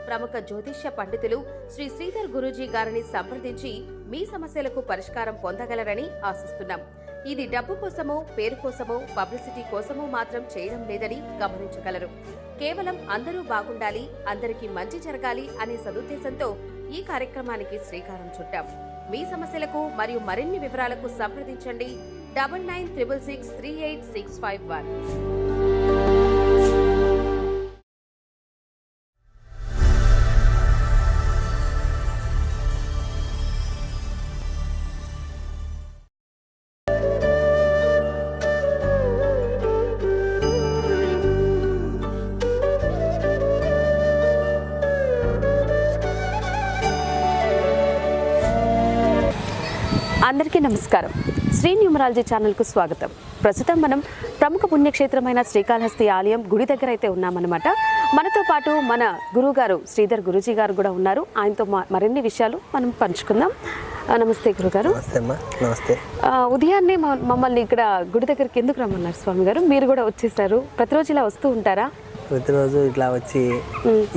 ప్రముఖ జ్యోతిష్య పండితులు శ్రీ శ్రీధర్ గురూజీ గారిని సంప్రదించి మీ సమస్యలకు పరిష్కారం పొందగలరని ఆశిస్తున్నాం. ఇది డబ్బు కోసమో, పేరు కోసమో, పబ్లిసిటీ కోసమో మాత్రం చేయడం లేదని గమనించగలరు. కేవలం అందరూ బాగుండాలి, అందరికీ మంచి జరగాలి అనే సదుద్దేశంతో ఈ కార్యక్రమానికి శ్రీకారం చుట్టాం. మీ సమస్యలకు మరియు మరిన్ని వివరాలకు సంప్రదించండి 9966638651. అందరికీ నమస్కారం. శ్రీ న్యూమరాలజీ ఛానల్కు స్వాగతం. ప్రస్తుతం మనం ప్రముఖ పుణ్యక్షేత్రమైన శ్రీకాళహస్తి ఆలయం గుడి దగ్గర అయితే ఉన్నామన్నమాట. మనతో పాటు మన గురువుగారు శ్రీధర్ గురూజీ గారు కూడా ఉన్నారు. ఆయనతో మరిన్ని విషయాలు మనం పంచుకుందాం. నమస్తే గురుగారు. నమస్తే. ఉదయాన్నే మమ్మల్ని ఇక్కడ గుడి దగ్గరికి ఎందుకు రమ్మన్నారు స్వామి గారు? మీరు కూడా వచ్చేసారు. ప్రతిరోజు ఇలా వస్తూ ఉంటారా? ప్రతిరోజు ఇట్లా వచ్చి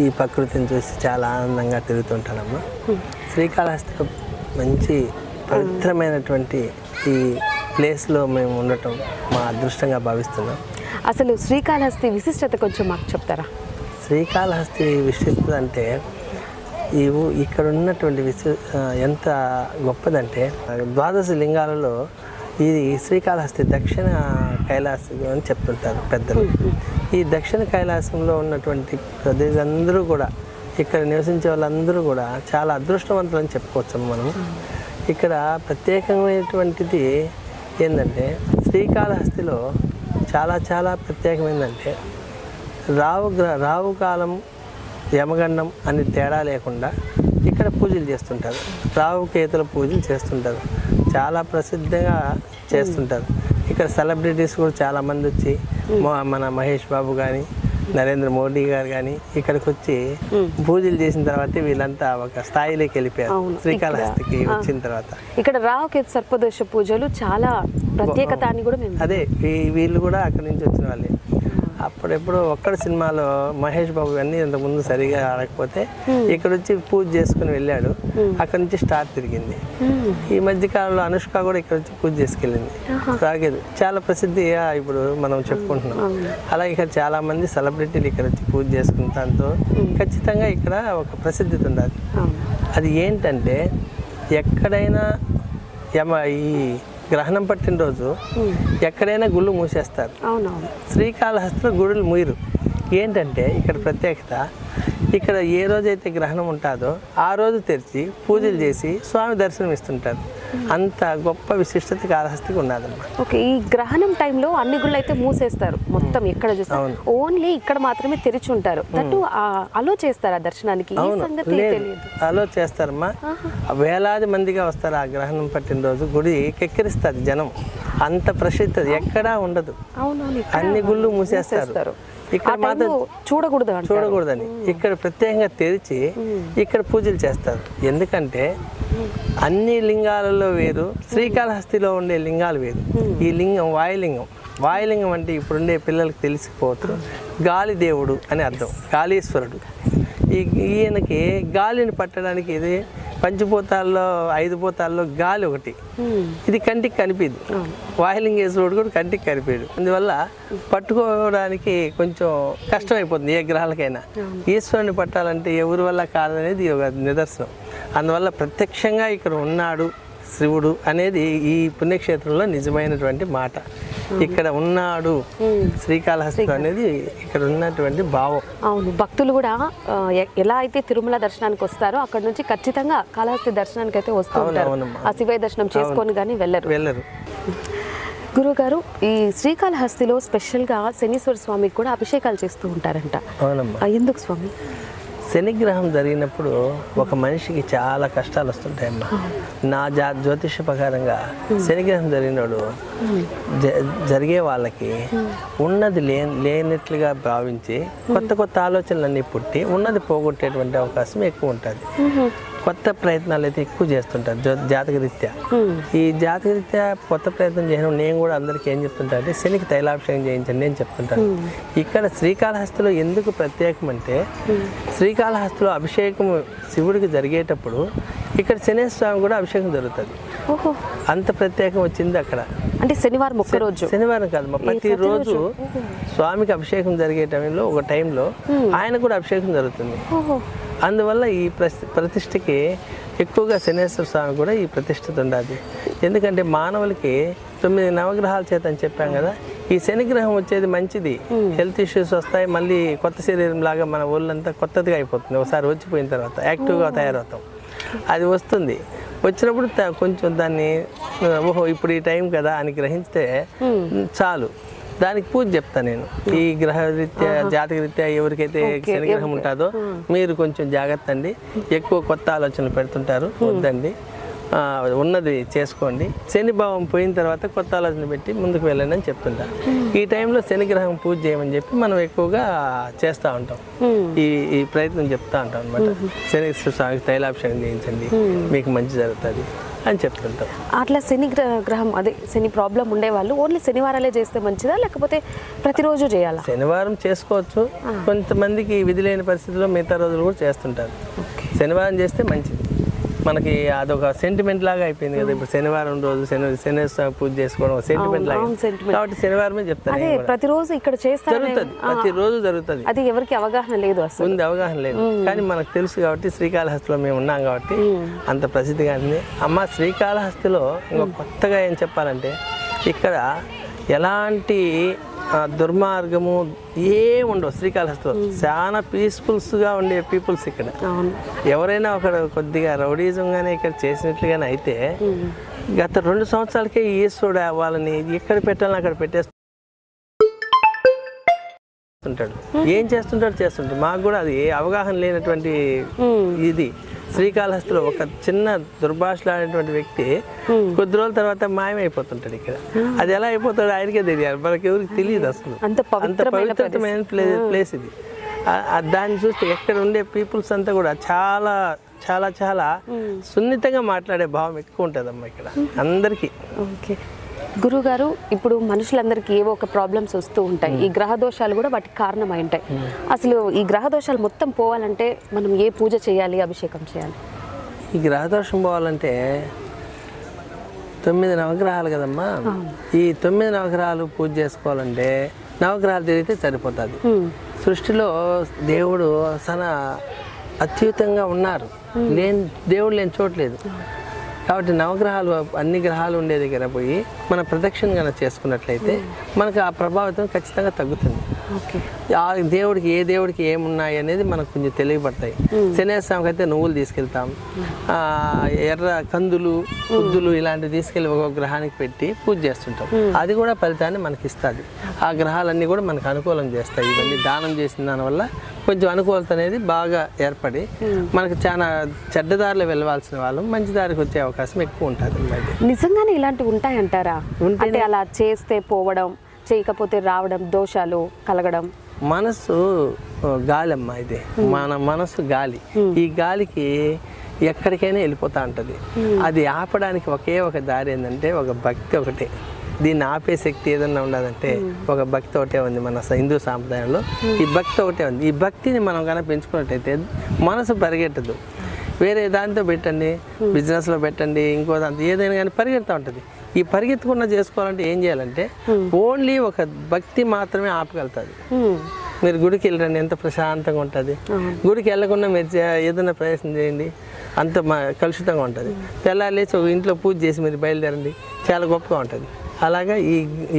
ఈ ప్రకృతిని చూసి చాలా ఆనందంగా తిరుగుతుంటానమ్మా. శ్రీకాళహస్తిలో మంచి పవిత్రమైనటువంటి ఈ ప్లేస్లో మేము ఉండటం మా అదృష్టంగా భావిస్తున్నాం. అసలు శ్రీకాళహస్తి విశిష్టత కొంచెం మాకు చెప్తారా? శ్రీకాళహస్తి విశిష్టత అంటే ఇక్కడ ఉన్నటువంటి ఎంత గొప్పదంటే 12 లింగాలలో ఇది శ్రీకాళహస్తి దక్షిణ కైలాసం అని చెప్తుంటారు పెద్దలు. ఈ దక్షిణ కైలాసంలో ఉన్నటువంటి ప్రజలందరూ కూడా, ఇక్కడ నివసించే వాళ్ళందరూ కూడా చాలా అదృష్టవంతులు అని చెప్పుకోవచ్చు మనము. ఇక్కడ ప్రత్యేకమైనటువంటిది ఏంటంటే శ్రీకాళహస్తిలో చాలా ప్రత్యేకమైందంటే రావు కాలం, యమగండం అని తేడా లేకుండా ఇక్కడ పూజలు చేస్తుంటారు. రావు కేతుల పూజలు చేస్తుంటారు, చాలా ప్రసిద్ధంగా చేస్తుంటారు. ఇక్కడ సెలబ్రిటీస్ కూడా చాలామంది వచ్చి, మన మహేష్ బాబు కానీ, నరేంద్ర మోడీ గారు కానీ ఇక్కడికి వచ్చి పూజలు చేసిన తర్వాత వీళ్ళంతా ఒక స్థాయిలోకి వెళ్ళిపోయారు. శ్రీకాళహస్తికి వచ్చిన తర్వాత ఇక్కడ రావుకేతు సర్పదోష పూజలు చాలా ప్రత్యేకత అని కూడా అదే వీళ్ళు కూడా అక్కడి నుంచి వచ్చిన వాళ్ళే. అప్పుడెప్పుడు ఒక్కడ సినిమాలో మహేష్ బాబు అన్నీ ఇంతకుముందు సరిగా ఆడకపోతే ఇక్కడ వచ్చి పూజ చేసుకుని వెళ్ళాడు. అక్కడి నుంచి స్టార్ తిరిగింది. ఈ మధ్య కాలంలో అనుష్క కూడా ఇక్కడ వచ్చి పూజ చేసుకెళ్ళింది. రాగేదు చాలా ప్రసిద్ధిగా ఇప్పుడు మనం చెప్పుకుంటున్నాం. అలాగే ఇక్కడ చాలా మంది సెలబ్రిటీలు ఇక్కడ వచ్చి పూజ చేసుకున్న దాంతో ఖచ్చితంగా ఇక్కడ ఒక ప్రసిద్ధి ఉండాలి. అది ఏంటంటే ఎక్కడైనా ఈ గ్రహణం పట్టిన రోజు ఎక్కడైనా గుళ్ళు మూసేస్తారు. శ్రీకాళహస్తిలో గుడులు మూయరు. ఏంటంటే ఇక్కడ ప్రత్యేకత, ఇక్కడ ఏ రోజైతే గ్రహణం ఉంటుందో ఆ రోజు తెరిచి పూజలు చేసి స్వామి దర్శనం ఇస్తుంటారు. అంత గొప్ప విశిష్టత కాళహస్తికి ఉన్నదమ్మా. ఓకే, ఈ గ్రహణం టైంలో అన్ని గుళ్ళు అయితే మూసేస్తారు మొత్తం. ఎక్కడ చూస్తారు ఓన్లీ ఇక్కడ మాత్రమే తెరిచి ఉంటారు. అలో చేస్తారు ఆ దర్శనానికి? అలో చేస్తారమ్మా. వేలాది మందిగా వస్తారు ఆ గ్రహణం పట్టిన రోజు. గుడి కెక్కిరిస్తారు జనం. అంత ప్రసిద్ధి ఎక్కడా ఉండదు. అన్ని గుళ్ళు మూసేస్తారు. ఇక్కడ మాత్రం చూడకూడదని ఇక్కడ ప్రత్యేకంగా తెరిచి ఇక్కడ పూజలు చేస్తారు. ఎందుకంటే అన్ని లింగాలలో వేరు, శ్రీకాళహస్తిలో ఉండే లింగాలు వేరు. ఈ లింగం వాయులింగం అంటే ఇప్పుడుండే పిల్లలకు తెలిసిపోవచ్చు. గాలి దేవుడు అని అర్థం, గాలీశ్వరుడు. ఈయనకి గాలిని పట్టడానికి ఇది పంచభూతాల్లో 5 భూతాల్లో గాలి ఒకటి. ఇది కంటికి కనిపించదు. వాయులింగేశ్వరుడు కూడా కంటికి కనిపించడు. అందువల్ల పట్టుకోవడానికి కొంచెం కష్టమైపోతుంది ఏ గ్రహాలకైనా. ఈశ్వరుని పట్టాలంటే ఎవరి వల్ల కాదనేది ఒక నిదర్శనం. అందువల్ల ప్రత్యక్షంగా ఇక్కడ ఉన్నాడు శివుడు అనేది ఈ పుణ్యక్షేత్రంలో నిజమైనటువంటి మాట. ఇక్కడ ఉన్నాడు శ్రీకాళహస్తి అనేది ఇక్కడ ఉన్నటువంటి భావం. అవును, భక్తులు కూడా ఎలా అయితే తిరుమల దర్శనానికి వస్తారో అక్కడ నుంచి ఖచ్చితంగా కాళహస్తి దర్శనానికి అయితే వస్తూ ఉంటారు. ఆ శివయ్య దర్శనం చేసుకొని కానీ వెళ్ళరు. గురుగారు, ఈ శ్రీకాళహస్తిలో స్పెషల్గా శనీశ్వర స్వామికి కూడా అభిషేకాలు చేస్తూ ఉంటారంట. ఎందుకు స్వామి? శనిగ్రహం జరిగినప్పుడు ఒక మనిషికి చాలా కష్టాలు వస్తుంటాయమ్మా. నా జ్యోతిష ప్రకారంగా శనిగ్రహం జరిగినప్పుడు జరిగే వాళ్ళకి ఉన్నది లేనట్లుగా భావించి కొత్త ఆలోచనలన్నీ పుట్టి ఉన్నది పోగొట్టేటువంటి అవకాశం ఎక్కువ ఉంటుంది. కొత్త ప్రయత్నాలు అయితే ఎక్కువ చేస్తుంటారు జాతకరీత్యా. ఈ జాతకరీత్యా కొత్త ప్రయత్నం చేయడం నేను కూడా అందరికీ ఏం చెప్తుంటాను అంటే శనికి తైలాభిషేకం చేయించండి అని చెప్తుంటాను. ఇక్కడ శ్రీకాళహస్తిలో ఎందుకు ప్రత్యేకం అంటే శ్రీకాళహస్తిలో అభిషేకం శివుడికి జరిగేటప్పుడు ఇక్కడ శనేశ్వర స్వామి కూడా అభిషేకం జరుగుతుంది. అంత ప్రత్యేకం వచ్చింది అక్కడ. అంటే శనివారం ఒక్క రోజు, శనివారం కాదు ప్రతిరోజు స్వామికి అభిషేకం జరిగే టైంలో ఒక టైంలో ఆయన కూడా అభిషేకం జరుగుతుంది. అందువల్ల ఈ ప్రతిష్టకి ఎక్కువగా శనేశ్వర స్వామి కూడా ఈ ప్రతిష్ఠత ఉండాలి. ఎందుకంటే మానవులకి 9 నవగ్రహాల చేత అని చెప్పాం కదా, ఈ శనిగ్రహం వచ్చేది మంచిది, హెల్త్ ఇష్యూస్ వస్తాయి, మళ్ళీ కొత్త శరీరం లాగా మన ఒళ్ళంతా కొత్తదిగా అయిపోతుంది. ఒకసారి వచ్చిపోయిన తర్వాత యాక్టివ్గా తయారవుతాం. అది వస్తుంది, వచ్చినప్పుడు కొంచెం దాన్ని ఓహో ఇప్పుడు ఈ టైం కదా అని గ్రహిస్తే చాలు. దానికి పూజ చెప్తాను నేను. ఈ గ్రహరీత్యా జాతకరీత్యా ఎవరికైతే శనిగ్రహం ఉంటుందో మీరు కొంచెం జాగ్రత్త అండి, ఎక్కువ కొత్త ఆలోచనలు పెడుతుంటారు, వద్దండి, ఉన్నది చేసుకోండి. శని భావం పోయిన తర్వాత కొత్త ఆలోచన పెట్టి ముందుకు వెళ్ళండి అని చెప్తుంటా. ఈ టైంలో శనిగ్రహం పూజ చేయమని చెప్పి మనం ఎక్కువగా చేస్తూ ఉంటాం. ఈ ప్రయత్నం చెప్తా ఉంటాం అనమాట. శనేశ్వర స్వామికి తైలాభిషేకం చేయించండి, మీకు మంచి జరుగుతుంది అని చెప్తుంటాం. అట్లా శని గ్రహం అదే శని ప్రాబ్లం ఉండేవాళ్ళు ఓన్లీ శనివారాలే చేస్తే మంచిదా లేకపోతే ప్రతిరోజు చేయాలా? శనివారం చేసుకోవచ్చు, కొంతమందికి విధి లేని పరిస్థితుల్లో మిగతా రోజులు కూడా చేస్తుంటారు. శనివారం చేస్తే మంచిది. మనకి అదొక సెంటిమెంట్ లాగా అయిపోయింది కదా ఇప్పుడు. శనివారం రోజు శనేశ్వర పూజ చేసుకోవడం సెంటిమెంట్ లాగా, కాబట్టి శనివారమే చెప్తాను. ప్రతిరోజు ఇక్కడ జరుగుతుంది, ప్రతిరోజు జరుగుతుంది. అది ఎవరికి అవగాహన లేదు, అసలు ఉంది అవగాహన లేదు. కానీ మనకు తెలుసు కాబట్టి శ్రీకాళహస్తిలో మేము ఉన్నాం కాబట్టి అంత ప్రసిద్ధిగా ఉంది. అమ్మ శ్రీకాళహస్తిలో ఇంకొక కొత్తగా ఏం చెప్పాలంటే ఇక్కడ ఎలాంటి దుర్మార్గము ఏముండవు. శ్రీకాళహస్తిలో చాలా పీస్ఫుల్స్గా ఉండే పీపుల్స్ ఇక్కడ. ఎవరైనా ఒక కొద్దిగా రౌడీజంగానే ఇక్కడ చేసినట్లుగానే అయితే గత 2 సంవత్సరాలకే ఈశ్వరుడు వాళ్ళని ఎక్కడ పెట్టాలని అక్కడ పెట్టేస్తుంటాడు. ఏం చేస్తుంటాడు. మాకు కూడా అది అవగాహన లేనటువంటి ఇది. శ్రీకాళహస్తిలో ఒక చిన్న దుర్భాషలాడేటువంటి వ్యక్తి కొద్ది రోజుల తర్వాత మాయమైపోతుంటాడు ఇక్కడ. అది ఎలా అయిపోతాడో ఆయనకే తెలియాలి, మనకి ఎవరికి తెలియదు అసలు. అంత పవిత్రమైన ప్లేస్ ఇది. దాన్ని చూస్తే ఎక్కడ ఉండే పీపుల్స్ అంతా కూడా చాలా చాలా చాలా సున్నితంగా మాట్లాడే భావం ఎక్కువ ఉంటుందమ్మా ఇక్కడ అందరికీ. ఓకే గురుగారు, ఇప్పుడు మనుషులందరికీ ఏవో ఒక ప్రాబ్లమ్స్ వస్తూ ఉంటాయి. ఈ గ్రహ దోషాలు కూడా వాటికి కారణమై ఉంటాయి. అసలు ఈ గ్రహ దోషాలు మొత్తం పోవాలంటే మనం ఏ పూజ చేయాలి, అభిషేకం చేయాలి? ఈ గ్రహ దోషం పోవాలంటే 9 నవగ్రహాలు కదమ్మా. ఈ 9 నవగ్రహాలు పూజ చేసుకోవాలంటే నవగ్రహాలు తిరిగితే సరిపోతుంది. సృష్టిలో దేవుడు చాలా అత్యుతంగా ఉన్నారు, దేవుడు లేని చోట్లేదు. కాబట్టి నవగ్రహాలు అన్ని గ్రహాలు ఉండే దగ్గర పోయి మన ప్రదక్షిణ కనుక చేసుకున్నట్లయితే మనకు ఆ ప్రభావితం ఖచ్చితంగా తగ్గుతుంది. ఆ దేవుడికి ఏ దేవుడికి ఏమున్నాయి అనేది మనకు కొంచెం తెలియబడతాయి. శనేశ్వర స్వామికి అయితే నువ్వులు తీసుకెళ్తాం, ఎర్ర కందులు ఉద్దులు ఇలాంటివి తీసుకెళ్ళి ఒక గ్రహానికి పెట్టి పూజ చేస్తుంటాం. అది కూడా ఫలితాన్ని మనకి ఇస్తుంది. ఆ గ్రహాలన్నీ కూడా మనకు అనుకూలం చేస్తాయి. ఇవన్నీ దానం చేసిన దానివల్ల కొంచెం అనుకూలత అనేది బాగా ఏర్పడి మనకు చాలా చెడ్డదారిలో వెళ్ళవలసిన వాళ్ళు మంచి దారికి వచ్చే అవకాశం ఎక్కువ ఉంటుంది. నిజంగానే ఇలాంటివి ఉంటాయంటారా? అంటే అలా చేస్తే పోవడం, చేయకపోతే రావడం, దోషాలు కలగడం. మనసు గాలి అమ్మా, ఇది మన మనసు గాలి. ఈ గాలికి ఎక్కడికైనా వెళ్ళిపోతూ ఉంటుంది. అది ఆపడానికి ఒకే ఒక దారి ఏంటంటే ఒక భక్తి ఒకటే. దీన్ని ఆపే శక్తి ఏదన్నా ఉండదంటే ఒక భక్తి ఒకటే ఉంది మన హిందూ సాంప్రదాయంలో. ఈ భక్తి ఒకటే ఉంది. ఈ భక్తిని మనం కనుక పెంచుకున్నట్టయితే మనసు పరిగెట్టదు. వేరే దాంతో పెట్టండి, బిజినెస్లో పెట్టండి, ఇంకో దాంతో ఏదైనా కానీ పరిగెడుతూ ఉంటుంది. ఈ పరిగెత్తకుండా చేసుకోవాలంటే ఏం చేయాలంటే ఓన్లీ ఒక భక్తి మాత్రమే ఆపగలుగుతుంది. మీరు గుడికి వెళ్ళరండి, ఎంత ప్రశాంతంగా ఉంటుంది. గుడికి వెళ్ళకుండా మీరు ఏదైనా ప్రయత్నం చేయండి, అంత కలుషితంగా ఉంటుంది. తెల్లారి లేచి ఒక ఇంట్లో పూజ చేసి మీరు బయలుదేరండి, చాలా గొప్పగా ఉంటుంది. అలాగా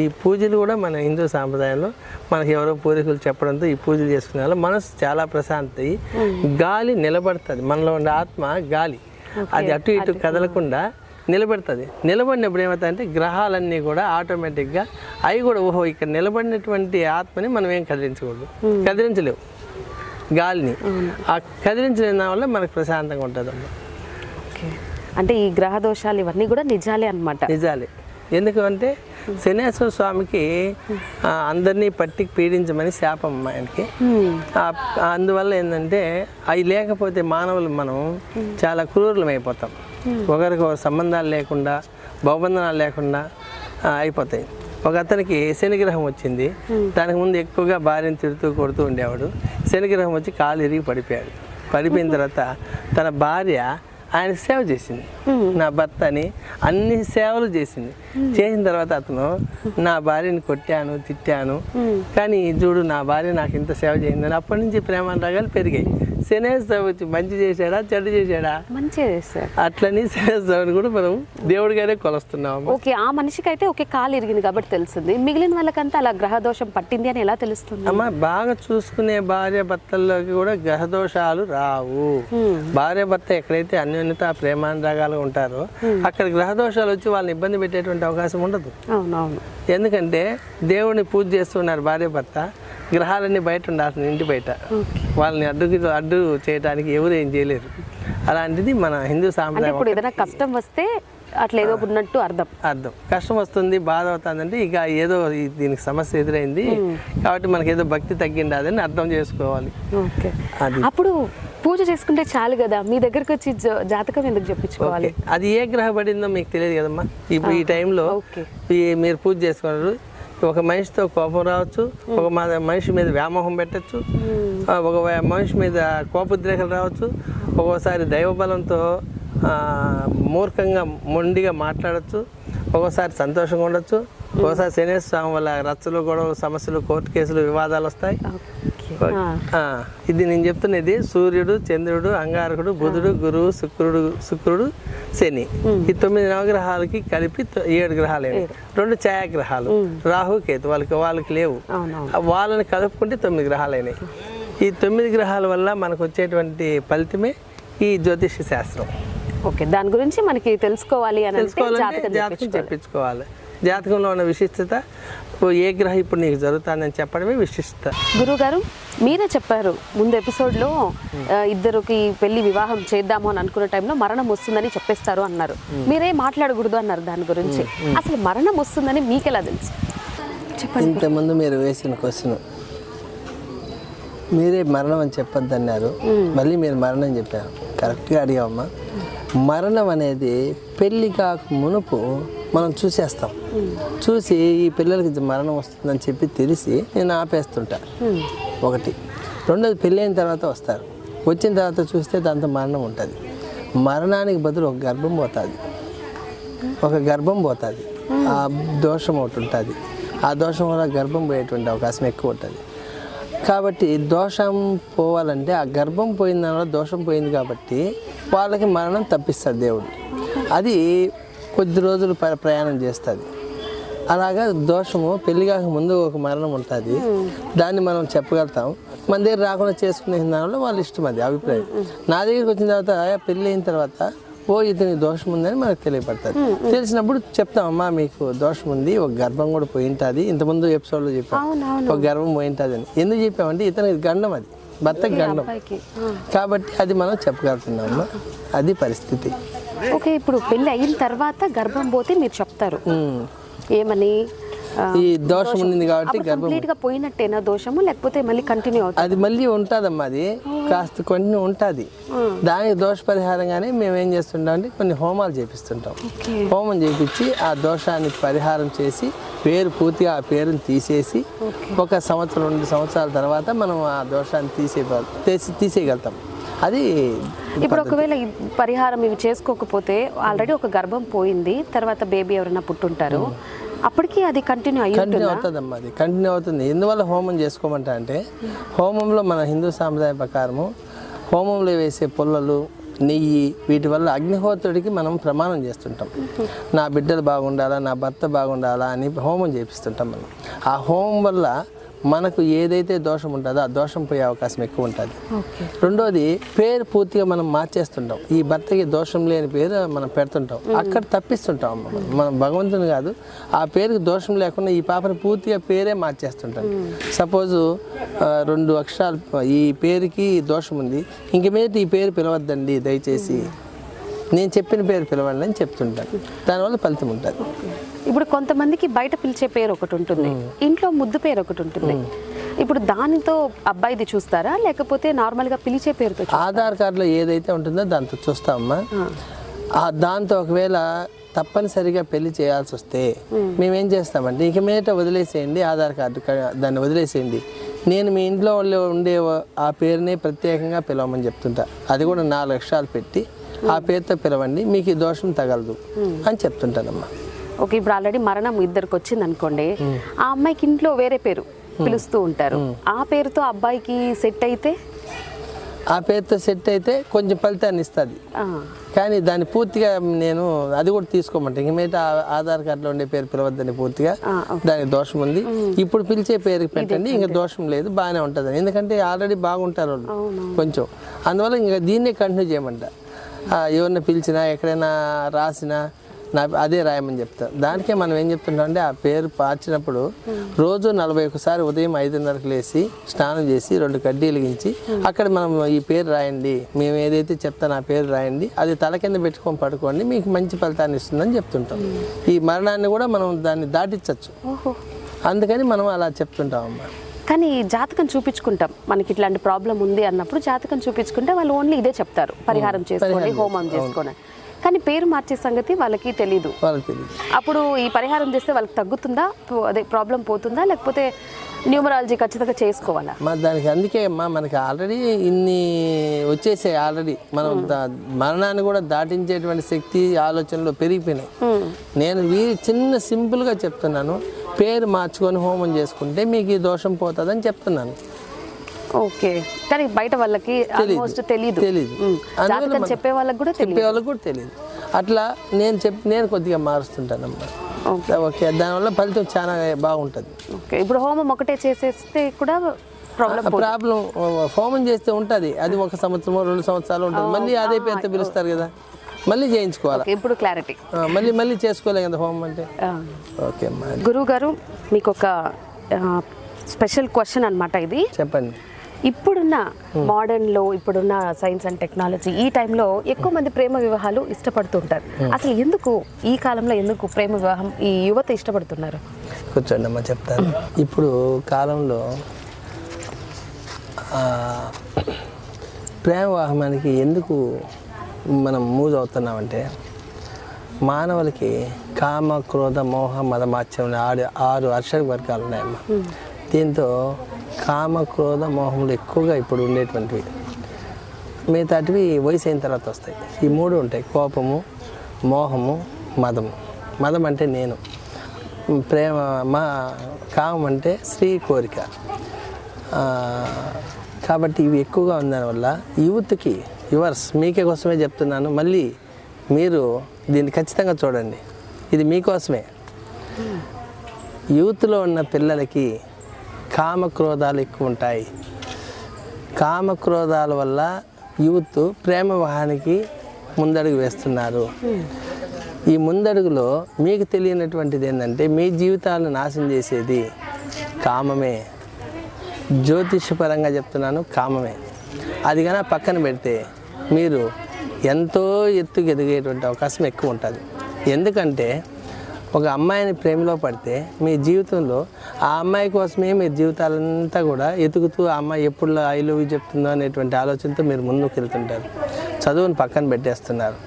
ఈ పూజలు కూడా మన హిందూ సాంప్రదాయంలో మనకి ఎవరో పూర్వీకులు చెప్పడంతో ఈ పూజలు చేసుకునే వల్ల మనసు చాలా ప్రశాంతత, గాలి నిలబడుతుంది. మనలో ఉండే ఆత్మ గాలి, అది అటు ఇటు కదలకుండా నిలబెడుతుంది. నిలబడినప్పుడు ఏమవుతుందంటే గ్రహాలన్నీ కూడా ఆటోమేటిక్గా అవి కూడా ఓహో ఇక్కడ నిలబడినటువంటి ఆత్మని మనం ఏం కదిలించకూడదు, కదిలించలేవు గాలిని. ఆ కదిలించలేని దాని వల్ల మనకు ప్రశాంతంగా ఉంటుంది. అంటే ఈ గ్రహ దోషాలు ఇవన్నీ కూడా నిజాలే అన్నమాట. నిజాలే. ఎందుకంటే శనేశ్వర స్వామికి అందరినీ పట్టి పీడించమని శాపం ఆయనకి. అందువల్ల ఏంటంటే అవి లేకపోతే మానవులు మనం చాలా క్రూరులం అయిపోతాం. ఒకరికొకరు సంబంధాలు లేకుండా, బహుబంధనాలు లేకుండా అయిపోతాయి. ఒక అతనికి శనిగ్రహం వచ్చింది. దానికి ముందు ఎక్కువగా భార్యను తిడుతూ కొడుతూ ఉండేవాడు. శనిగ్రహం వచ్చి కాలు ఇరిగి పడిపోయాడు. పడిపోయిన తర్వాత తన భార్య ఆయన సేవ చేసింది, నా భర్త అని అన్ని సేవలు చేసింది. చేసిన తర్వాత అతను నా భార్యని కొట్టాను, తిట్టాను, కానీ చూడు నా భార్య నాకు ఇంత సేవ చేసిందని అప్పటి నుంచి ప్రేమానురాగాలు పెరిగాయి. శనేశ్వర వచ్చి మంచి చేశాడా చెడ్డ చేశాడా? మంచి చేశాడు. అట్లని శనేశ్వరుని కూడా మనం దేవుడిగానే కొలుస్తున్నాం. ఓకే, ఆ మనిషికి అయితే ఒకే కాలు ఇరిగింది కాబట్టి తెలిసింది. మిగిలిన వాళ్ళకంతా అలా గ్రహదోషం పట్టింది అని ఎలా తెలుస్తుంది? అమ్మ, బాగా చూసుకునే భార్య భర్తల్లోకి కూడా గ్రహదోషాలు రావు. భార్య భర్త ఎక్కడైతే అన్యోన్యత ప్రేమానురాగాలు ఉంటారో అక్కడ గ్రహదోషాలు వచ్చి వాళ్ళని ఇబ్బంది పెట్టేటువంటి అవకాశం ఉండదు. అవునవును. ఎందుకంటే దేవుడిని పూజ చేస్తున్నారు భార్య భర్త, గ్రహాలన్నీ బయట ఉండాల్సింది, ఇంటి బయట. వాళ్ళని అడ్డు చేయడానికి ఎవరు ఏం చేయలేరు. అలాంటిది మన హిందూ సాంప్రదాయం. ఇప్పుడు ఏదైనా కష్టం వస్తే అట్లా ఏదో ఉన్నట్టు అర్థం. కష్టం వస్తుంది, బాధ అవుతుందంటే ఇక ఏదో దీనికి సమస్య ఎదురైంది కాబట్టి మనకి ఏదో భక్తి తగ్గిందని అర్థం చేసుకోవాలి. అది అప్పుడు పూజ చేసుకుంటే చాలు కదా, మీ దగ్గరకు వచ్చి జాతకం ఎందుకు చెప్పించుకోవాలి? అది ఏ గ్రహం పడిందో మీకు తెలియదు కదమ్మా. ఇప్పుడు ఈ టైంలో మీరు పూజ చేసుకున్నారు, ఒక మనిషితో కోపం రావచ్చు, ఒక మనిషి మీద వ్యామోహం పెట్టచ్చు, ఒక మనిషి మీద కోపోద్రేకాలు రావచ్చు, ఒక్కోసారి దైవబలంతో మూర్ఖంగా మొండిగా మాట్లాడచ్చు, ఒక్కోసారి సంతోషంగా ఉండొచ్చు, ఒక్కోసారి శనేశ్వర స్వామి వల్ల రచ్చలు, గొడవలు, సమస్యలు, కోర్టు కేసులు, వివాదాలు వస్తాయి. ఇది నేను చెప్తున్నది సూర్యుడు, చంద్రుడు, అంగారకుడు, బుధుడు, గురువు, శుక్రుడు, శని, ఈ 9 నవగ్రహాలకి కలిపి 7 గ్రహాలు. 2 ఛాయాగ్రహాలు రాహు, కేతు వాళ్ళకి లేవు. వాళ్ళని కలుపుకుంటే 9 గ్రహాలు అయినాయి. ఈ 9 గ్రహాల వల్ల మనకు వచ్చేటువంటి ఫలితమే ఈ జ్యోతిష శాస్త్రం. ఓకే, దాని గురించి మనకి తెలుసుకోవాలంటే జాతకం చెప్పించుకోవాలి. జాతకంలో ఉన్న విశిష్టత, ఏ గ్రహం ఇప్పుడు నీకు జరుగుతుందని చెప్పడమే విశిష్టత. గురువుగారు, మీరే చెప్పారు ముందు ఎపిసోడ్లో ఇద్దరికి పెళ్లి వివాహం చేద్దాము అని అనుకున్న టైంలో మరణం వస్తుందని చెప్పేస్తారు అన్నారు. మీరే మాట్లాడకూడదు అన్నారు దాని గురించి. అసలు మరణం వస్తుందని మీకెలా తెలుసు? చెప్పండి. ఇంతకుముందు మీరు వేసిన క్వశ్చన్, మీరే మరణం అని చెప్పొద్దు అన్నారు, మళ్ళీ మీరు మరణం చెప్పారు. కరెక్ట్గా అడిగామమ్మా. మరణం అనేది పెళ్ళి కాక మునుపు మనం చూసేస్తాం. చూసి ఈ పిల్లలకి మరణం వస్తుందని చెప్పి తెలిసి నేను ఆపేస్తుంటా. ఒకటి. రెండోది, పెళ్ళైన తర్వాత వస్తారు. వచ్చిన తర్వాత చూస్తే దాంతో మరణం ఉంటుంది. మరణానికి బదులు ఒక గర్భం పోతుంది. ఆ దోషం ఒకటి ఉంటుంది. ఆ దోషం వల్ల గర్భం పోయేటువంటి అవకాశం ఎక్కువ ఉంటుంది. కాబట్టి దోషం పోవాలంటే ఆ గర్భం పోయిన దానివల్ల దోషం పోయింది కాబట్టి వాళ్ళకి మరణం తప్పిస్తాడు దేవుడు. అది కొద్ది రోజులు ప్రయాణం చేస్తుంది. అలాగా దోషము పెళ్లి కాక ముందు ఒక మరణం ఉంటుంది, దాన్ని మనం చెప్పగలుగుతాం. మన దగ్గర రాకుండా చేసుకునే దానివల్ల వాళ్ళ ఇష్టం, అది అభిప్రాయం. నా దగ్గరికి వచ్చిన తర్వాత పెళ్ళి అయిన తర్వాత ఇతనికి దోషం ఉందని మనకు తెలియపడుతుంది. తెలిసినప్పుడు చెప్తామమ్మా మీకు దోషం ఉంది, ఒక గర్భం కూడా పోయి ఉంటుంది. ఇంతకుముందు ఎపిసోడ్లో చెప్పాం ఒక గర్భం పోయి ఉంటుంది అని. ఎందుకు చెప్పామంటే ఇతనికి గండం, అది భర్తకి గండం కాబట్టి అది మనం చెప్పగలుగుతున్నామమ్మా. అది పరిస్థితి. ఓకే, ఇప్పుడు పెళ్ళి అయిన తర్వాత గర్భం పోతే మీరు చెప్తారు ఏమని? ఈ దోషం ఉంది కాబట్టి కంప్లీట్ గా పోయినట్టేనా దోషము, లేకపోతే మళ్ళీ కంటిన్యూ అవుతుంది? అది మళ్ళీ ఉంటుందమ్మా, అది కాస్త కంటిన్యూ ఉంటుంది. దానికి దోష పరిహారంగానే మేము ఏం చేస్తుంటాం అంటే కొన్ని హోమాలు చేపిస్తుంటాం. హోమం చేపించి ఆ దోషాన్ని పరిహారం చేసి పూర్తిగా ఆ పేరుని తీసేసి 1 సంవత్సరం 2 సంవత్సరాల తర్వాత మనం ఆ దోషాన్ని తీసేయగలుగుతాం. అది ఇప్పుడు ఒకవేళ పరిహారం ఇవి చేసుకోకపోతే ఆల్రెడీ ఒక గర్భం పోయింది, తర్వాత బేబీ ఎవరైనా పుట్టుంటారు, అప్పటికి అది కంటిన్యూ అవుతుందమ్మా. అది కంటిన్యూ అవుతుంది. ఎందువల్ల హోమం చేసుకోమంటా అంటే, హోమంలో మన హిందూ సాంప్రదాయ ప్రకారము హోమంలో వేసే పుల్లలు, నెయ్యి, వీటి వల్ల అగ్నిహోత్రుడికి మనం ప్రమాణం చేస్తుంటాం. నా బిడ్డలు బాగుండాలా, నా భర్త బాగుండాలా అని హోమం చేపిస్తుంటాం మనం. ఆ హోమం వల్ల మనకు ఏదైతే దోషం ఉంటుందో ఆ దోషం పోయే అవకాశం ఎక్కువ ఉంటుంది. రెండోది, పేరు పూర్తిగా మనం మార్చేస్తుంటాం. ఈ భర్తకి దోషం లేని పేరు మనం పెడుతుంటాం, అక్కడ తప్పిస్తుంటాం. మనం భగవంతుని కాదు, ఆ పేరుకి దోషం లేకుండా ఈ పాపని పూర్తిగా పేరే మార్చేస్తుంటాం. సపోజు 2 అక్షరాలు ఈ పేరుకి దోషం ఉంది, ఇంక మీద ఈ పేరు పిలవద్దండి దయచేసి నేను చెప్పిన పేరు పిలవండి అని చెప్తుంటాను. దానివల్ల ఫలితం ఉంటుంది. ఇప్పుడు కొంతమందికి బయట పిలిచే పేరు ఒకటి ఉంటుంది, ఇంట్లో ముద్దు పేరు ఒకటి ఉంటుంది. ఇప్పుడు దానితో అబ్బాయిది చూస్తారా, లేకపోతే నార్మల్గా పిలిచే పేరుతో? ఆధార్ కార్డులో ఏదైతే ఉంటుందో దాంతో చూస్తామమ్మా. దాంతో ఒకవేళ తప్పనిసరిగా పెళ్లి చేయాల్సి వస్తే మేమేం చేస్తామంటే ఇక మీదట వదిలేసేయండి, ఆధార్ కార్డు దాన్ని వదిలేసేయండి, నేను మీ ఇంట్లో ఉండే ఆ పేరునే ప్రత్యేకంగా పిలవమని చెప్తుంటా. అది కూడా 4 అక్షరాలు పెట్టి ఆ పేరుతో పిలవండి, మీకు ఈ దోషం తగలదు అని చెప్తుంటానమ్మా. ఓకే, ఇప్పుడు ఆల్రెడీ మరణం ఇద్దరికి వచ్చింది అనుకోండి, ఆ అమ్మాయికి ఇంట్లో వేరే పేరు పిలుస్తూ ఉంటారు, ఆ పేరుతో అబ్బాయికి సెట్ అయితే, ఆ పేరుతో సెట్ అయితే కొంచెం ఫలితాన్ని ఇస్తుంది. కానీ దాన్ని పూర్తిగా నేను అది కూడా తీసుకోమంటే ఇంక మిగతా ఆధార్ కార్డులో ఉండే పేరు పిలవద్దని పూర్తిగా దానికి దోషం ఉంది. ఇప్పుడు పిలిచే పేరుకి పెట్టండి, ఇంకా దోషం లేదు, బాగానే ఉంటుంది. ఎందుకంటే ఆల్రెడీ బాగుంటారు వాళ్ళు కొంచెం, అందువల్ల ఇంకా దీన్నే కంటిన్యూ చేయమంట. ఎవరిని పిలిచినా ఎక్కడైనా రాసినా అదే రాయమని చెప్తారు. దానికే మనం ఏం చెప్తుంటాం అంటే ఆ పేరు మార్చినప్పుడు రోజు 41 సారి ఉదయం 5:30కి లేచి స్నానం చేసి 2 కడ్డీలు వెలిగించి అక్కడ మనం ఈ పేరు రాయండి, మేము ఏదైతే చెప్తానో ఆ పేరు రాయండి, అది తల కింద పెట్టుకొని పడుకోండి, మీకు మంచి ఫలితాన్ని ఇస్తుందని చెప్తుంటాం. ఈ మరణాన్ని కూడా మనం దాన్ని దాటించవచ్చు, అందుకని మనం అలా చెప్తుంటాం అమ్మా. కానీ జాతకం చూపించుకుంటాం, మనకి ఇట్లాంటి ప్రాబ్లం ఉంది అన్నప్పుడు జాతకం చూపించుకుంటే వాళ్ళు ఓన్లీ ఇదే చెప్తారు, పరిహారం చేసుకోండి, హోమం చేసుకోండి. కానీ పేరు మార్చే సంగతి వాళ్ళకి తెలీదు. అప్పుడు ఈ పరిహారం చేస్తే వాళ్ళకి తగ్గుతుందా, అదే ప్రాబ్లం పోతుందా, లేకపోతే న్యూమరాలజీ ఖచ్చితంగా చేసుకోవాలా? దానికి అందుకే అమ్మా మనకి ఆల్రెడీ ఇన్ని వచ్చేసాయి. ఆల్రెడీ మనం మరణాన్ని కూడా దాటించేటువంటి శక్తి ఆలోచనలు పెరిగిపోయినాయి. నేను చిన్న సింపుల్గా చెప్తున్నాను, పేరు మార్చుకొని హోమం చేసుకుంటే మీకు ఈ దోషం పోతుందని చెప్తున్నాను. ఓకే, కానీ బయట వాళ్ళకి ఆల్మోస్ట్ తెలియదు, చెప్పే వాళ్ళకి కూడా తెలియదు. అట్లా నేను కొద్దిగా మారుస్తుంటానమ్మా. ఓకే, దానివల్ల ఫలితం చాలా బాగుంటుంది. ఓకే, ఇప్పుడు హోమం ఒకటే చేసేస్తే కూడా ప్రాబ్లం హోమం చేస్తే ఉంటుంది, అది 1 సంవత్సరం 2 సంవత్సరాలు ఉంటుంది, మళ్ళీ అదే పేరుతో పిలుస్తారు కదా, మళ్ళీ చేయించుకోవాలి. ఇప్పుడు క్లారిటీ, మళ్ళీ చేసుకోలే కదా హోమం అంటే. ఓకే అమ్మా. గురువు గారు, మీకు ఒక స్పెషల్ క్వశ్చన్ అన్నమాట ఇది. చెప్పండి. ఇప్పుడున్న మోడర్న్లో, ఇప్పుడున్న సైన్స్ అండ్ టెక్నాలజీ ఈ టైంలో ఎక్కువ మంది ప్రేమ వివాహాలు ఇష్టపడుతుంటారు. అసలు ఎందుకు ఈ కాలంలో ఎందుకు ప్రేమ వివాహం ఈ యువత ఇష్టపడుతున్నారు? కూర్చోండి అమ్మా, చెప్తాను. ఇప్పుడు కాలంలో ప్రేమ వివాహానికి ఎందుకు మనం మూవ్ అవుతున్నామంటే, మానవులకి కామ, క్రోధ, మోహ, మద, మాత్సర్యం 6 అర్షక వర్గాలు ఉన్నాయమ్మా. దీంతో కామ, క్రోధ, మోహములు ఎక్కువగా ఇప్పుడు ఉండేటువంటివి. మిగతాటివి వయసు అయిన తర్వాత వస్తాయి. ఈ 3 ఉంటాయి: కోపము, మోహము, మదము. మదం అంటే నేను, ప్రేమ, కామం అంటే స్త్రీ కోరిక. కాబట్టి ఇవి ఎక్కువగా ఉన్నదానివల్ల యూత్కి మీకే కోసమే చెప్తున్నాను, మళ్ళీ మీరు దీన్ని ఖచ్చితంగా చూడండి, ఇది మీకోసమే. యూత్లో ఉన్న పిల్లలకి కామక్రోధాలు ఎక్కువ ఉంటాయి. కామక్రోధాల వల్ల యూత్ ప్రేమ వివాహానికి ముందడుగు వేస్తున్నారు. ఈ ముందడుగులో మీకు తెలియనటువంటిది ఏంటంటే, మీ జీవితాలను నాశనం చేసేది కామమే. జ్యోతిషపరంగా చెప్తున్నాను, కామమే. అది కన్నా పక్కన పెడితే మీరు ఎంతో ఎత్తుకు ఎదిగేటువంటి అవకాశం ఎక్కువ ఉంటుంది. ఎందుకంటే ఒక అమ్మాయిని ప్రేమలో పడితే మీ జీవితంలో ఆ అమ్మాయి కోసమే మీ జీవితాలంతా కూడా ఎతుకుతూ ఆ అమ్మాయి ఎప్పుడు ఐ లవ్ యూ చెప్తుందో అనేటువంటి ఆలోచనతో మీరు ముందుకు వెళ్తుంటారు. చదువుని పక్కన పెట్టేస్తున్నారు.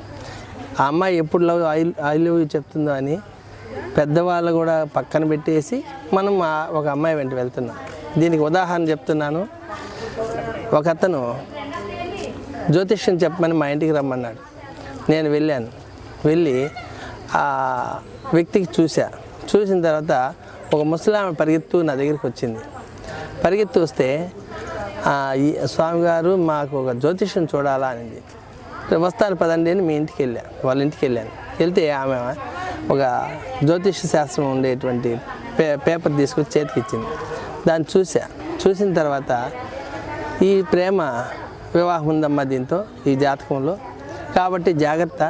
ఆ అమ్మాయి ఎప్పుడు ఐ లవ్ యూ చెప్తుందో అని పెద్దవాళ్ళు కూడా పక్కన పెట్టేసి మనం ఒక అమ్మాయి వెంట వెళ్తున్నాం. దీనికి ఉదాహరణ చెప్తున్నాను. ఒక అతను జ్యోతిష్యం చెప్పమని మా ఇంటికి రమ్మన్నాడు. నేను వెళ్ళాను. వెళ్ళి ఆ వ్యక్తికి చూసిన తర్వాత ఒక ముసలామె పరిగెత్తు నా దగ్గరికి వచ్చింది. పరిగెత్తు వస్తే స్వామిగారు మాకు ఒక జ్యోతిష్యం చూడాలా అనింది. వస్తాను పదండి అని వాళ్ళ ఇంటికి వెళ్ళాను. వెళ్తే ఆమె ఒక జ్యోతిష శాస్త్రం ఉండేటువంటి పేపర్ తీసుకొచ్చి చేతికి ఇచ్చింది. దాన్ని చూసిన తర్వాత ఈ ప్రేమ వివాహం ఉందమ్మా దీంతో, ఈ జాతకంలో, కాబట్టి జాగ్రత్త,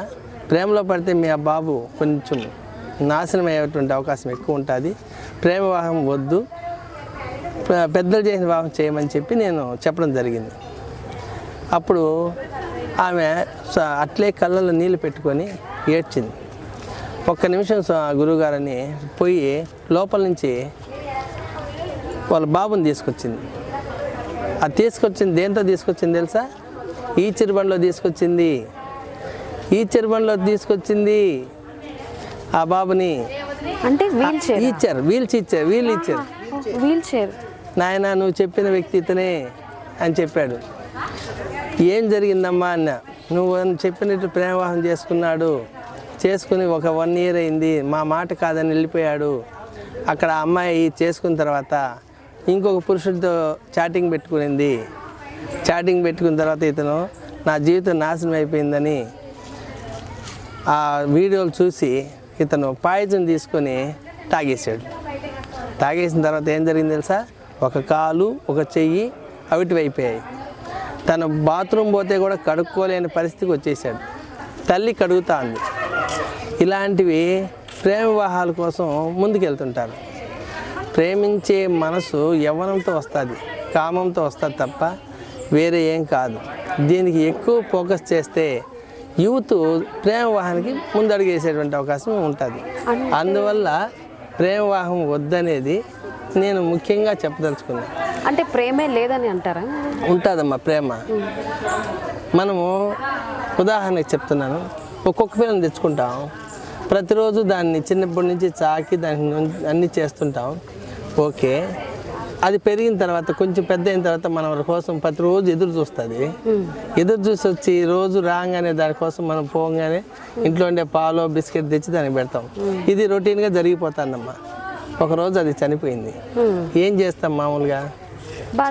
ప్రేమలో పడితే మీ బాబు కొంచెం నాశనం అయ్యేటువంటి అవకాశం ఎక్కువ ఉంటుంది, ప్రేమ వివాహం వద్దు, పెద్దలు చేసిన వివాహం చేయమని చెప్పి నేను చెప్పడం జరిగింది. అప్పుడు ఆమె అట్లే కళ్ళల్లో నీళ్ళు పెట్టుకొని ఏడ్చింది. ఒక్క నిమిషం గురువుగారని పోయి లోపల నుంచి వాళ్ళ బాబుని తీసుకొచ్చింది. అది తీసుకొచ్చింది దేంతో తీసుకొచ్చింది తెలుసా? ఈచర్ బండిలో తీసుకొచ్చింది. ఈచర్ బండిలో తీసుకొచ్చింది ఆ బాబుని. అంటే వీల్ చైర్. నాయన నువ్వు చెప్పిన వ్యక్తి ఇతనే అని చెప్పాడు. ఏం జరిగిందమ్మా అన్న. నువ్వు చెప్పినట్టు ప్రేమవాహం చేసుకుని ఒక 1 year అయింది. మా మాట కాదని వెళ్ళిపోయాడు. అక్కడ అమ్మాయి చేసుకున్న తర్వాత ఇంకొక పురుషుడితో చాటింగ్ పెట్టుకున్న తర్వాత ఇతను నా జీవితం నాశనం అయిపోయిందని ఆ వీడియోలు చూసి ఇతను పాయిజన్ తీసుకొని తాగేసాడు. తాగేసిన తర్వాత ఏం జరిగింది తెలుసా? ఒక కాలు ఒక చెయ్యి అవిటివైపోయాయి. తను బాత్రూమ్ పోతే కూడా కడుక్కోలేని పరిస్థితికి వచ్చేసాడు. తల్లి కడుగుతా ఉంది. ఇలాంటివి ప్రేమ వివాహాల కోసం ముందుకెళ్తుంటారు. ప్రేమించే మనసు యవ్వనంతో వస్తుంది, కామంతో వస్తుంది తప్ప వేరే ఏం కాదు. దీనికి ఎక్కువ ఫోకస్ చేస్తే యూత్ ప్రేమ వివాహానికి ముందడుగేసేటువంటి అవకాశం ఉంటుంది. అందువల్ల ప్రేమ వివాహం వద్దనేది నేను ముఖ్యంగా చెప్పదలుచుకున్నాను. అంటే ప్రేమే లేదని అంటారా? ఉంటుందమ్మా ప్రేమ. మనము ఉదాహరణకి చెప్తున్నాను, ఒక్కొక్క పిల్లని తెచ్చుకుంటాం. ప్రతిరోజు దాన్ని చిన్నప్పటి నుంచి చాకి దాన్ని అన్నీ చేస్తుంటాం. ఓకే, అది పెరిగిన తర్వాత కొంచెం పెద్ద అయిన తర్వాత మన కోసం ప్రతిరోజు ఎదురు చూస్తుంది. ఎదురు చూసి వచ్చి రోజు రాగానే దానికోసం మనం పోగానే ఇంట్లో ఉండే పాలు బిస్కెట్ తెచ్చి దానికి పెడతాం. ఇది రొటీన్గా జరిగిపోతుందమ్మా. ఒకరోజు అది చనిపోయింది. ఏం చేస్తాం? మామూలుగా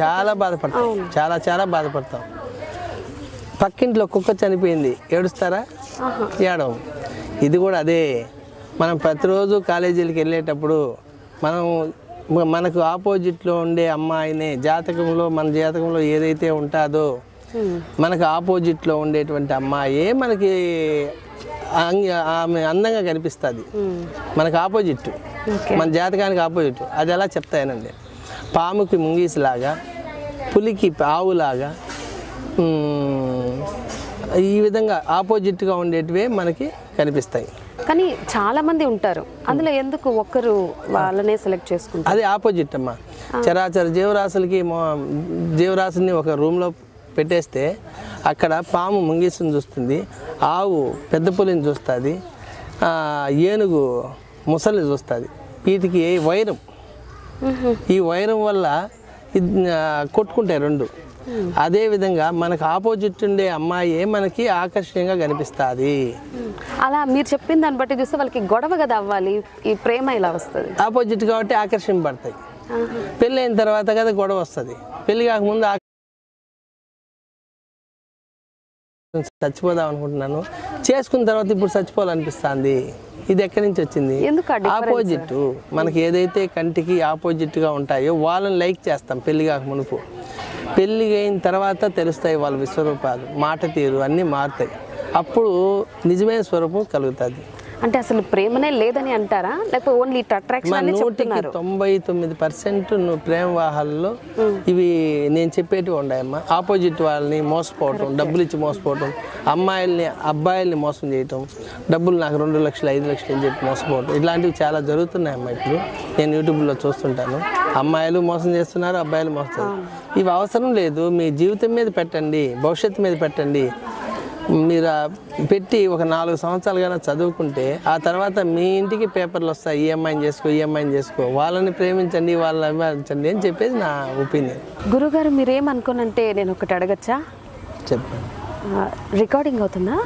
చాలా బాధపడతాం, చాలా బాధపడతాం. పక్కింట్లో కుక్క చనిపోయింది, ఏడుస్తారా? ఏడవం. ఇది కూడా అదే. మనం ప్రతిరోజు కాలేజీలకు వెళ్ళేటప్పుడు మనకు ఆపోజిట్లో ఉండే అమ్మాయిని మన జాతకంలో ఏదైతే ఉంటుందో మనకు ఆపోజిట్లో ఉండేటువంటి అమ్మాయే మనకి ఆమె అందంగా కనిపిస్తుంది. మనకు ఆపోజిట్, మన జాతకానికి ఆపోజిట్. అది ఎలా చెప్తాయనండి? పాముకి ముంగీసులాగా, పులికి ఆవులాగా, ఈ విధంగా ఆపోజిట్గా ఉండేటివే మనకి కనిపిస్తాయి. కానీ చాలా మంది ఉంటారు, అందులో ఎందుకు ఒక్కరు వాళ్ళనే సెలెక్ట్ చేసుకుంటారు? అది ఆపోజిట్ అమ్మా. చరాచర జీవరాశిని ఒక రూమ్లో పెట్టేస్తే అక్కడ పాము ముంగీసుని చూస్తుంది, ఆవు పెద్ద పులిని చూస్తుంది, ఏనుగు ముసలిని చూస్తుంది. వీటికి వైరం, ఈ వైరం వల్ల కొట్టుకుంటాయి రెండు. అదేవిధంగా మనకు ఆపోజిట్ ఉండే అమ్మాయి మనకి ఆకర్షణీయంగా కనిపిస్తుంది. అలా మీరు చెప్పిన దాన్ని బట్టి చూస్తే వాళ్ళకి గొడవ కదా అవ్వాలి, ఈ ప్రేమ ఇలా వస్తుంది. ఆపోజిట్ కాబట్టి ఆకర్షింపబడతాయి. పెళ్ళి అయిన తర్వాత కదా గొడవ వస్తుంది. పెళ్లి కాకముందు చచ్చిపోదాం అనుకుంటున్నాను, చేసుకున్న తర్వాత ఇప్పుడు చచ్చిపోవాలనిపిస్తుంది. ఇది ఎక్కడి నుంచి వచ్చింది? ఆపోజిట్. మనకి ఏదైతే కంటికి ఆపోజిట్గా ఉంటాయో వాళ్ళని లైక్ చేస్తాం పెళ్లి కాక మునుపు. పెళ్ళి అయిన తర్వాత తెలుస్తాయి వాళ్ళ విశ్వరూపాలు, మాట తీరు అన్నీ మారుతాయి. అప్పుడు నిజమైన స్వరూపం కలుగుతుంది. అంటే అసలు ప్రేమనే లేదని అంటారా, లేకపోతే ఓన్లీ అట్రాక్షన్? 99% నువ్వు ప్రేమ వివాహాల్లో ఇవి నేను చెప్పేటివి ఉన్నాయమ్మా. ఆపోజిట్ వాళ్ళని మోసపోవటం, డబ్బులు ఇచ్చి మోసపోవటం, అబ్బాయిల్ని మోసం చేయటం, డబ్బులు నాకు 2 లక్షలు 5 లక్షలు అని చెప్పి మోసపోవటం, ఇలాంటివి చాలా జరుగుతున్నాయమ్మా. ఇప్పుడు నేను యూట్యూబ్లో చూస్తుంటాను. అమ్మాయిలు మోసం చేస్తున్నారు, అబ్బాయిలు మోసం చేస్తున్నారు. ఇవి అవసరం లేదు. మీ జీవితం మీద పెట్టండి, భవిష్యత్తు మీద పెట్టండి. మీరు పెట్టి ఒక 4 సంవత్సరాలుగా చదువుకుంటే ఆ తర్వాత మీ ఇంటికి పేపర్లు వస్తాయి, ఈ అమ్మాయిని చేసుకో, వాళ్ళని ప్రేమించండి, వాళ్ళని అభిమానించండి అని చెప్పేది నా ఒపీనియన్. గురుగారు మీరేమనుకోనంటే నేను ఒకటి అడగచ్చా? చెప్పండి. రికార్డింగ్ అవుతుందా?